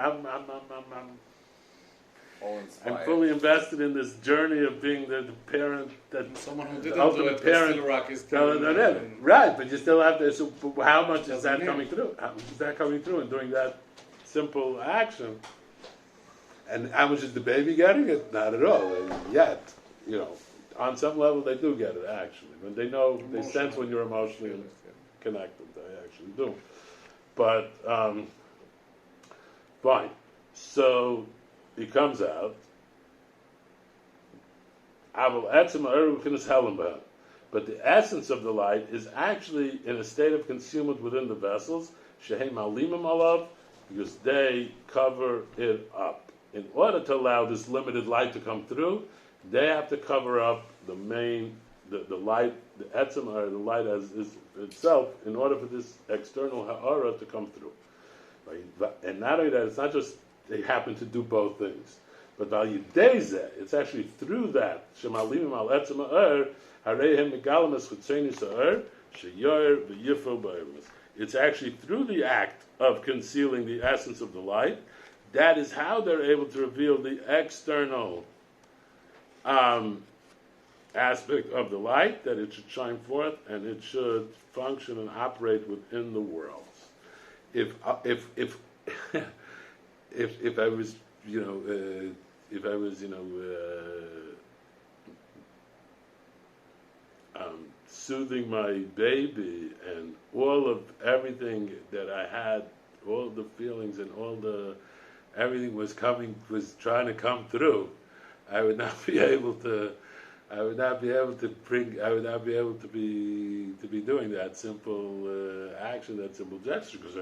[SPEAKER 6] All inspired.
[SPEAKER 1] I'm fully invested in this journey of being the parent that
[SPEAKER 4] Someone who
[SPEAKER 1] the
[SPEAKER 4] didn't do
[SPEAKER 1] ultimate
[SPEAKER 4] it,
[SPEAKER 1] parent.
[SPEAKER 4] but still rock his
[SPEAKER 1] No,
[SPEAKER 4] kid.
[SPEAKER 1] no, no, right, but you still have to. So how much is
[SPEAKER 4] Doesn't
[SPEAKER 1] that
[SPEAKER 4] mean.
[SPEAKER 1] coming through? How much is that coming through and doing that simple action? And how much is the baby getting it? Not at all. And yet, on some level they do get it actually. When they know, they sense when you're emotionally connected. They actually do. But fine. So it comes out. But the essence of the light is actually in a state of concealment within the vessels, because they cover it up. In order to allow this limited light to come through, they have to cover up the light, the etzem, or the light as is itself, in order for this external ha'ara to come through. And not only that, it's not just they happen to do both things. But it's actually through that. It's actually through the act of concealing the essence of the light. That is how they're able to reveal the external aspect of the light, that it should shine forth and it should function and operate within the world. If I was, soothing my baby and all of everything that I had, all the feelings and everything was trying to come through, I would not be able to be doing that simple action, that simple gesture, because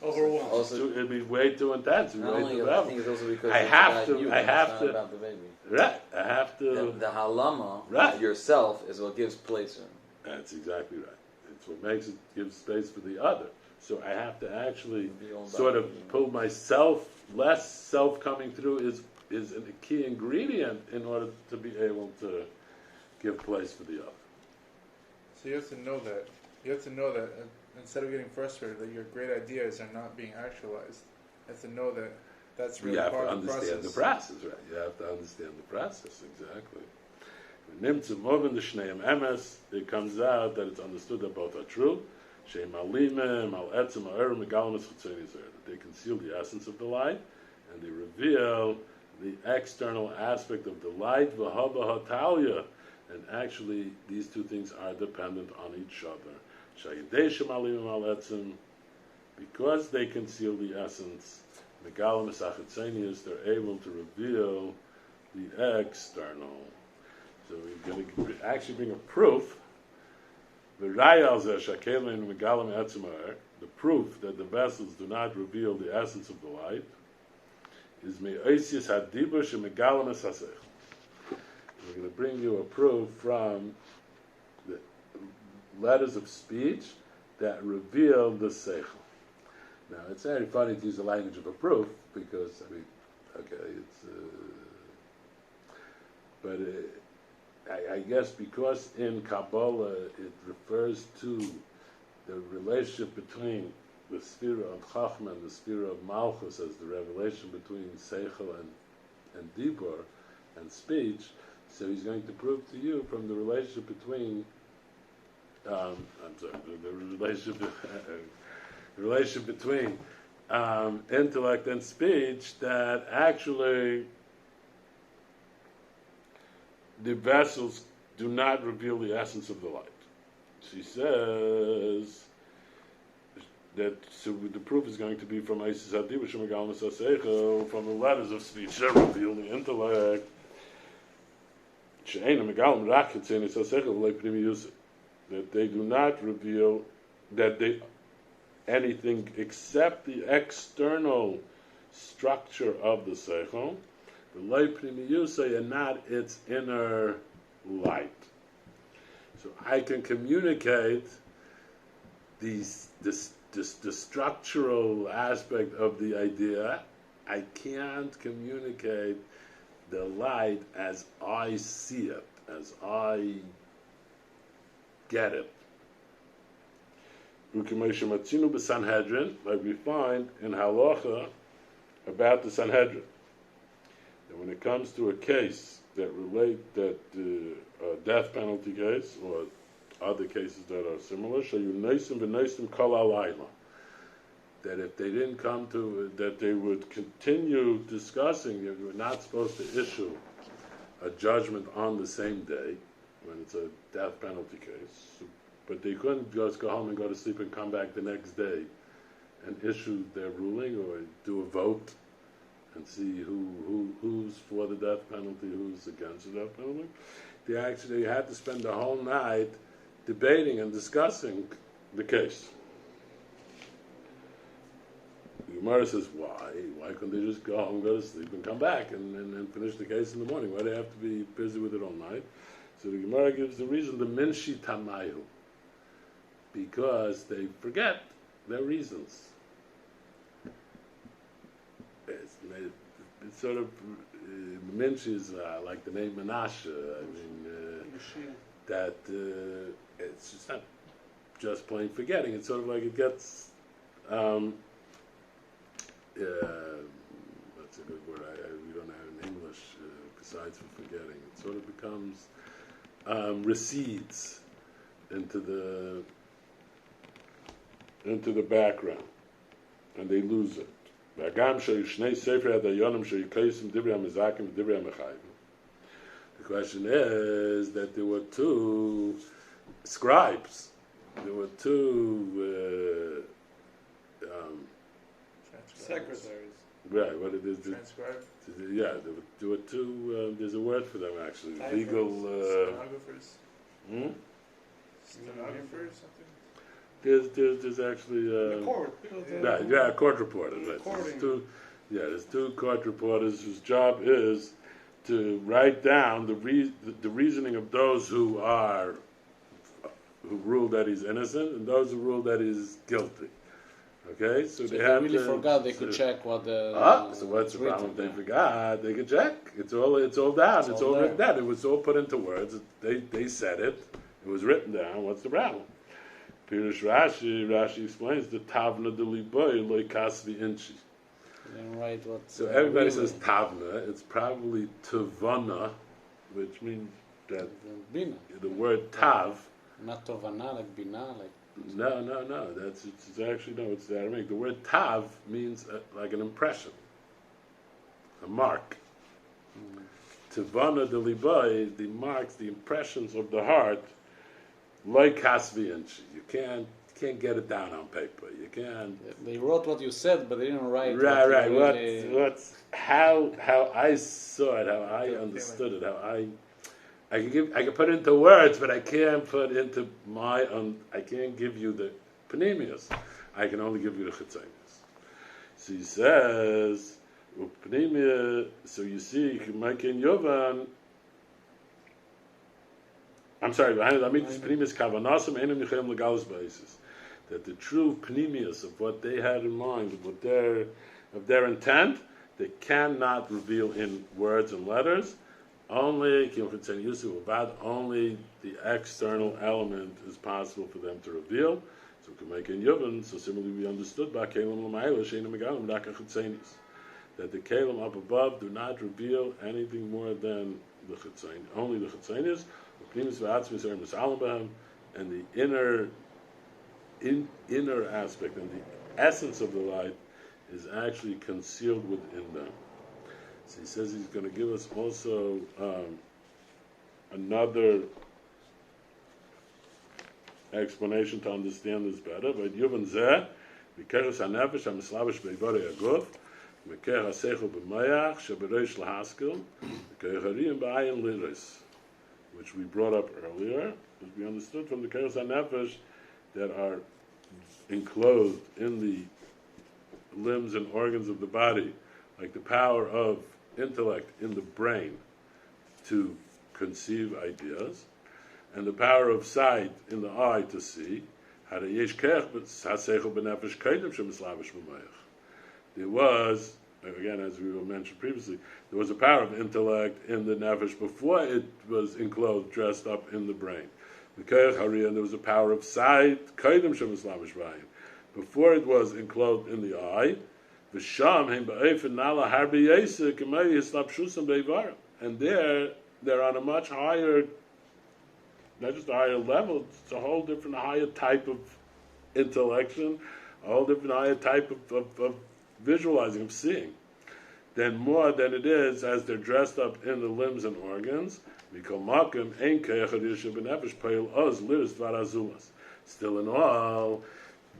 [SPEAKER 4] Overwhelmed.
[SPEAKER 6] Also,
[SPEAKER 1] it'd be way too intense.
[SPEAKER 6] not only, I think it's also because
[SPEAKER 1] I
[SPEAKER 6] it's
[SPEAKER 1] have
[SPEAKER 6] about
[SPEAKER 1] to-
[SPEAKER 6] you,
[SPEAKER 1] I
[SPEAKER 6] it's
[SPEAKER 1] have
[SPEAKER 6] not
[SPEAKER 1] to-
[SPEAKER 6] about the baby.
[SPEAKER 1] Right, I have to.
[SPEAKER 6] The halama,
[SPEAKER 1] Right.
[SPEAKER 6] yourself, is what gives place to it.
[SPEAKER 1] That's exactly right. It's what gives space for the other. So I have to actually
[SPEAKER 6] Be all
[SPEAKER 1] sort
[SPEAKER 6] about
[SPEAKER 1] of
[SPEAKER 6] you.
[SPEAKER 1] pull myself, less self coming through is a key ingredient in order to be able to give place for the other.
[SPEAKER 3] So you have to know that. You have to know that instead of getting frustrated that your great ideas are not being actualized. You have to know that that's really
[SPEAKER 1] You have
[SPEAKER 3] part
[SPEAKER 1] to
[SPEAKER 3] of the
[SPEAKER 1] understand the
[SPEAKER 3] process.
[SPEAKER 1] process, right? You have to understand the process, exactly. It comes out that it's understood that both are true. That they conceal the essence of the light, and they reveal the external aspect of the light, and actually these two things are dependent on each other. Because they conceal the essence, they're able to reveal the external. So we're going to actually bring a proof. The proof that the vessels do not reveal the essence of the light is we're going to bring you a proof from the letters of speech that reveal the seichel. Now, it's very funny to use the language of a proof because, I guess because in Kabbalah it refers to the relationship between the Sphira of Chachma and the Sphira of Malchus as the revelation between Seichel and Dibur and speech. So he's going to prove to you from the relationship between the relationship between intellect and speech that actually the vessels do not reveal the essence of the light. She says that so the proof is going to be from Isis Hadiba Shemagal Seichel, from the letters of speech that reveal the intellect. That they do not reveal, that they anything except the external structure of the seichel, the loy pnimiyusay, and not its inner light. So I can communicate the structural aspect of the idea. I can't communicate the light as I see it, as I get it. Like we find in Halacha about the Sanhedrin, that when it comes to a case that a death penalty case or other cases that are similar, that if they didn't come to, that they would continue discussing. You were not supposed to issue a judgment on the same day when it's a death penalty case, but they couldn't just go home and go to sleep and come back the next day and issue their ruling or do a vote and see who's for the death penalty, who's against the death penalty. They actually had to spend the whole night debating and discussing the case. The Gemara says, why? Why couldn't they just go home, go to sleep, and come back and finish the case in the morning? Why do they have to be busy with it all night? So the Gemara gives the reason, the minshi tamayu, because they forget their reasons. It's sort of, minshi is like the name Menashe. I mean, that it's just not just plain forgetting. It's sort of like it gets, that's a good word. We don't have in English besides for forgetting. It sort of becomes recedes into the background, and they lose it. The question is that there were two scribes. There were two
[SPEAKER 3] secretaries.
[SPEAKER 1] Right. What it is?
[SPEAKER 3] Transcribe.
[SPEAKER 1] Yeah, there were two. There's a word for them actually.
[SPEAKER 3] Typers,
[SPEAKER 1] Legal.
[SPEAKER 3] Stenographers. Stenographers, something.
[SPEAKER 1] There's actually.
[SPEAKER 4] Court.
[SPEAKER 1] Court reporters. Right. There's two court reporters whose job is to write down the reasoning of those who rule that he's innocent and those who rule that he's guilty. Okay, so they have
[SPEAKER 4] really forgot. They could check what the.
[SPEAKER 1] So what's the problem? They forgot. They could check. It's all down. It's all written down. It was all put into words. They said it. It was written down. What's the problem? Pirush Rashi explains the Tavna de Liboy loy kasvi inchi.
[SPEAKER 4] Right. What?
[SPEAKER 1] So everybody says Tavna. It's probably Tavana, which means that
[SPEAKER 4] Bina.
[SPEAKER 1] the word Tav.
[SPEAKER 4] Not Tovana, like Bina, like.
[SPEAKER 1] No. It's actually no. It's the Aramaic. The word Tav means like an impression, a mark. Tavana de Liboy, the marks, the impressions of the heart. Like kasvi inchi, you can't get it down on paper. You can't.
[SPEAKER 4] They wrote what you said, but they didn't write.
[SPEAKER 1] Right. What's how I saw it, how I understood it, how I can put it into words, but I can't put into I can't give you the panemius. I can only give you the chitzonius. So he says, so you see, you can make in Yovan. I'm sorry, that the true pneumius of what they had in mind, of their intent, they cannot reveal in words and letters. Only the external element is possible for them to reveal. So we can make in Yuvin. So similarly, we understood by Kelim L'mayla Sheina Megalim Daka Chitzenis, that the Kelim up above do not reveal anything more than the Chitzenis, only the Chitzenis. And the inner aspect and the essence of the light is actually concealed within them. So he says he's going to give us also another explanation to understand this better. But Yuvan Zeh, V'keres HaNefesh HaMislavish Be'ivore Aguf, V'ker HaSeichel B'mayach, Shebereish L'Haskil, V'ker Hariyim B'ayin Liris, which we brought up earlier, as we understood from the Keres HaNefesh, that are enclosed in the limbs and organs of the body, like the power of intellect in the brain to conceive ideas, and the power of sight in the eye to see. There was, again, as we mentioned previously, there was a power of intellect in the nefesh before it was enclosed, dressed up in the brain. And there was a power of sight before it was enclosed in the eye. And they're on a much higher, not just a higher level, it's a whole different higher type of intellection, a whole different higher type of visualizing, of seeing, than more than it is as they're dressed up in the limbs and organs. Still in all,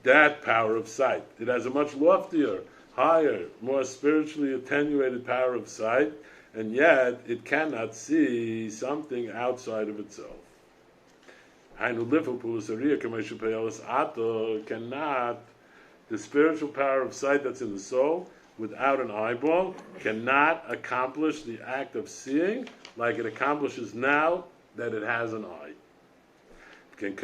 [SPEAKER 1] that power of sight, it has a much loftier, higher, more spiritually attenuated power of sight, and yet it cannot see something outside of itself. Cannot, the spiritual power of sight that's in the soul, without an eyeball, cannot accomplish the act of seeing like it accomplishes now that it has an eye. Same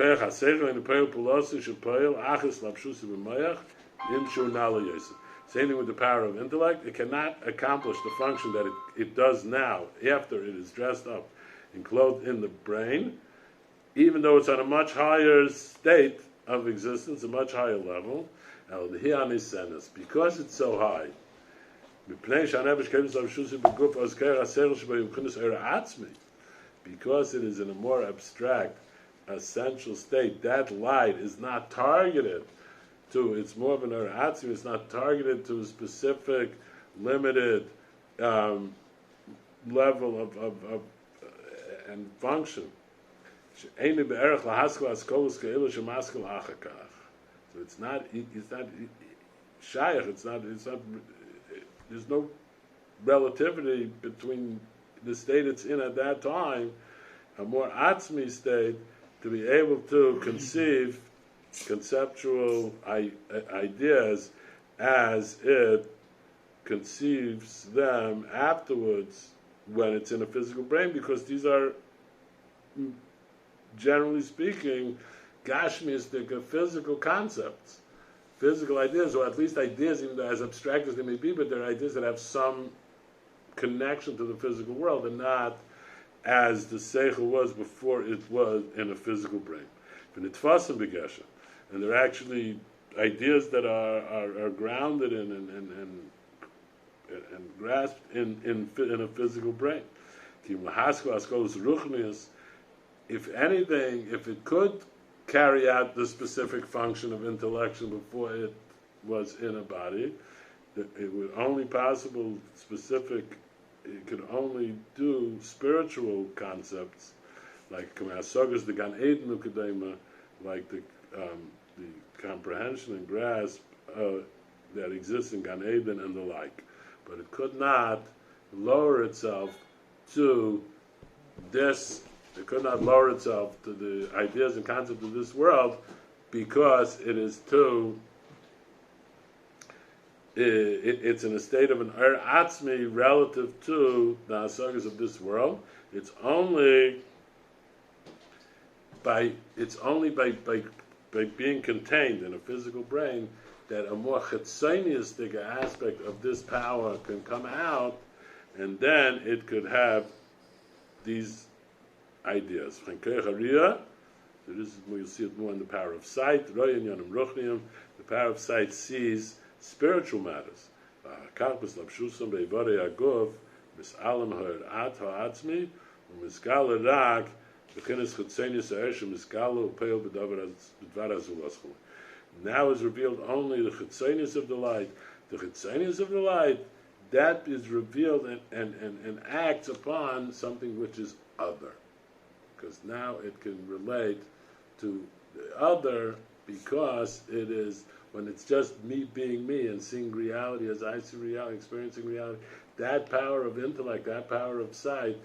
[SPEAKER 1] thing with the power of intellect. It cannot accomplish the function that it does now after it is dressed up and clothed in the brain, even though it's on a much higher state of existence, a much higher level. Because it's so high, because it is in a more abstract, essential state, that light is not targeted to, it's more of an atzmi, it's not targeted to a specific, limited level of and function. So it's not shaykh, there's no relativity between the state it's in at that time, a more atzmi state, to be able to conceive conceptual ideas as it conceives them afterwards when it's in a physical brain, because these are, generally speaking, gashmistic, physical concepts, physical ideas, or at least ideas, even though as abstract as they may be, but they're ideas that have some connection to the physical world, and not as the seichel was before it was in a physical brain. And they're actually ideas that are grounded in and grasped in a physical brain. If anything, if it could carry out the specific function of intellection before it was in a body, it would only possible specific, it could only do spiritual concepts, like the Gan Eden Ukadema, like the comprehension and grasp that exists in Gan Eden and the like. But it could not lower itself to this, it could not lower itself to the ideas and concepts of this world, because it is too, it's in a state of an atzmi relative to the hasagas of this world. It's only by being contained in a physical brain that a more chitzoniistic aspect of this power can come out, and then it could have these ideas. So this is where you see it more in the power of sight. The power of sight sees spiritual matters. Now is revealed only the chitzonius of the light. The chitzonius of the light, that is revealed and acts upon something which is other. Because now it can relate to the other, because it is, when it's just me being me and seeing reality as I see reality, experiencing reality, that power of intellect, that power of sight,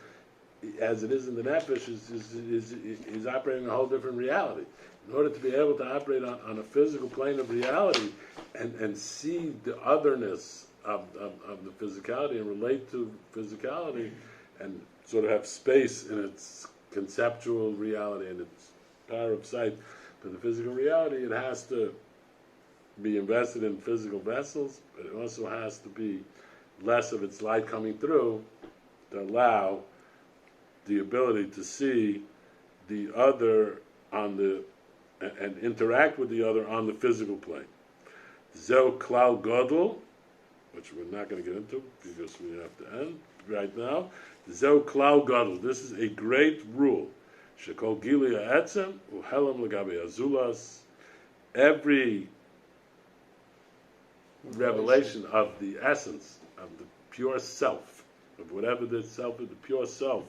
[SPEAKER 1] as it is in the nefesh, is operating a whole different reality. In order to be able to operate on a physical plane of reality and see the otherness of the physicality and relate to physicality and sort of have space in its conceptual reality and its power of sight for the physical reality, it has to be invested in physical vessels, but it also has to be less of its light coming through to allow the ability to see the other on the and interact with the other on the physical plane. Zeu klal gadol, which we're not going to get into because we have to end right now. Zeu klal gadol. This is a great rule. Shekol gili ha'etzem uhelam legabe azulas. Every revelation of the essence of the pure self, of whatever the self is, the pure self,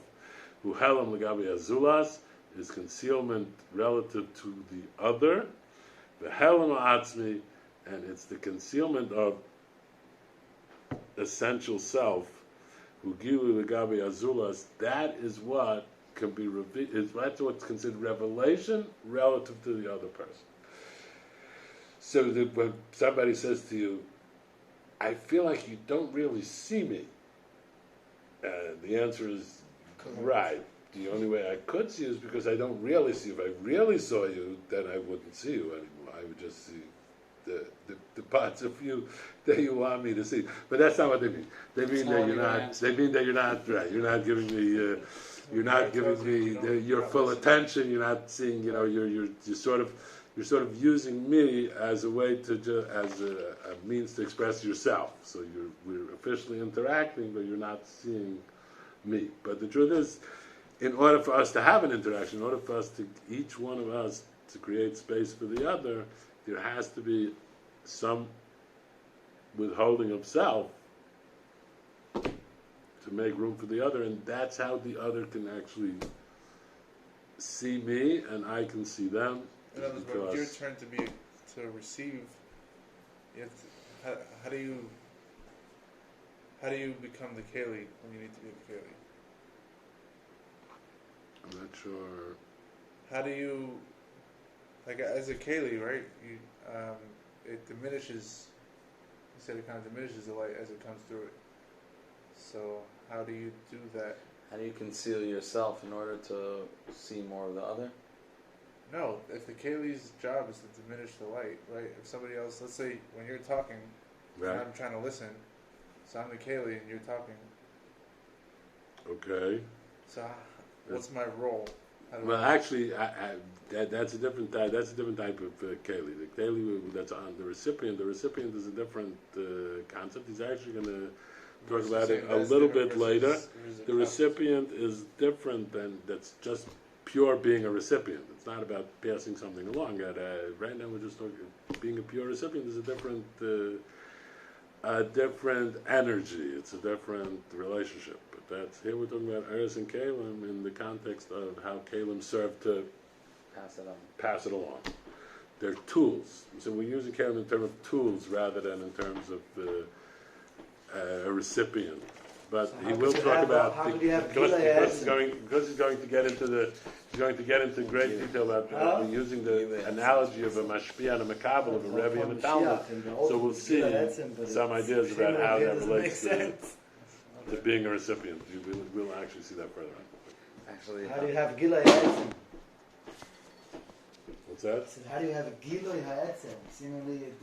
[SPEAKER 1] uhelam legabe azulas, is concealment relative to the other, the helam atzmi, and it's the concealment of essential self, who gilu legabe azulas. That is what can be revealed. That's what's considered revelation relative to the other person. So that when somebody says to you, "I feel like you don't really see me," the answer is right. The only way I could see you is because I don't really see you. If I really saw you, then I wouldn't see you anymore. I would just see the parts of you that you want me to see. But that's not what they mean. They mean that you're not. They mean that you're not right. You're not giving me. You're not giving me your full attention. You're not seeing. You're sort of using me as a way to as a means to express yourself. So we're officially interacting, but you're not seeing me. But the truth is, in order for us to have an interaction, in order for us to, each one of us, to create space for the other, there has to be some withholding of self to make room for the other, and that's how the other can actually see me, and I can see them.
[SPEAKER 3] In other words, when it's your turn to receive, you have to, how do you become the keli when you need to be the keli?
[SPEAKER 1] I'm not sure.
[SPEAKER 3] How do you, like as a keli, right? It diminishes. You said it kind of diminishes the light as it comes through it. So how do you do that?
[SPEAKER 6] How do you conceal yourself in order to see more of the other?
[SPEAKER 3] No, if the keli's job is to diminish the light, right? If somebody else, let's say when you're talking,
[SPEAKER 1] Right.
[SPEAKER 3] and I'm trying to listen, so I'm the keli and you're talking.
[SPEAKER 1] Okay.
[SPEAKER 3] So what's my role?
[SPEAKER 1] Well, actually, that's a different type. That's a different type of keli. The keli that's on the recipient. The recipient is a different concept. He's actually going to talk about it a little bit later. The recipient is different than that's just pure being a recipient. It's not about passing something along. Right now, we're just talking. Being a pure recipient is a different energy. It's a different relationship. But that's here we're talking about Eretz and Kalim in the context of how Kalim serve to pass it along. They're tools. So we're using Kalim in terms of tools rather than in terms of a recipient. But
[SPEAKER 2] So
[SPEAKER 1] he will talk about
[SPEAKER 2] how do you have
[SPEAKER 1] because
[SPEAKER 2] Gilei
[SPEAKER 1] he's going to get into great detail about using the analogy of a mashpia and a makabel, of a rebbe and a talmud. So we'll see some ideas about how that relates to being a recipient. We'll actually see that further on.
[SPEAKER 6] Actually,
[SPEAKER 2] How do you have Gilei Ha'etzem?
[SPEAKER 1] What's that?
[SPEAKER 2] I said, how do you have a Gilei Ha'etzem? Seemingly,